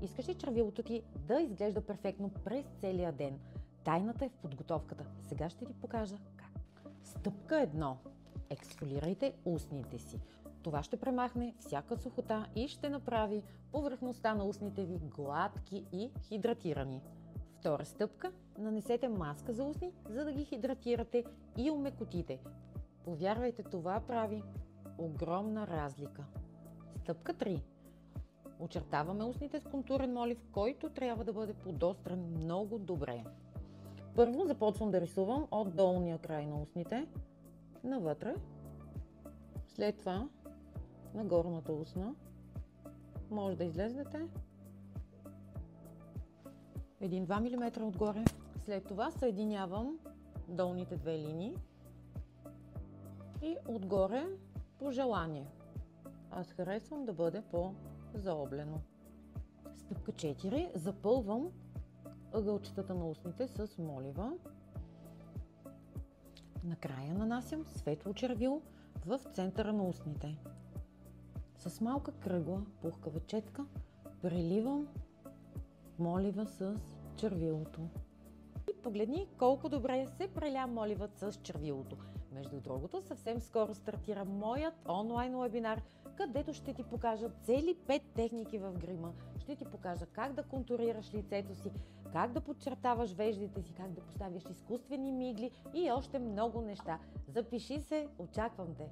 Искаш ли червилото ти да изглежда перфектно през целия ден? Тайната е в подготовката. Сега ще ти покажа как. Стъпка 1. Ексфолирайте устните си. Това ще премахне всяка сухота и ще направи повърхността на устните ви гладки и хидратирани. Втора стъпка. Нанесете маска за устни, за да ги хидратирате и омекотите. Повярвайте, това прави огромна разлика. Стъпка 3. Очертаваме устните с контурен молив, който трябва да бъде подострен много добре. Първо започвам да рисувам от долния край на устните навътре, след това на горната устна. Може да излезнете 1-2 мм отгоре. След това съединявам долните две линии и отгоре по желание. Аз харесвам да бъде по-заоблено. Стъпка 4. Запълвам ъгълчетата на устните с молива. Накрая нанасям светло червило в центъра на устните. С малка кръгла пухкава четка преливам молива с червилото. И погледни колко добре се преля моливът с червилото. Между другото, съвсем скоро стартира моят онлайн вебинар, където ще ти покажа цели 5 техники в грима. Ще ти покажа как да контурираш лицето си, как да подчертаваш веждите си, как да поставяш изкуствени мигли и още много неща. Запиши се, очаквам те!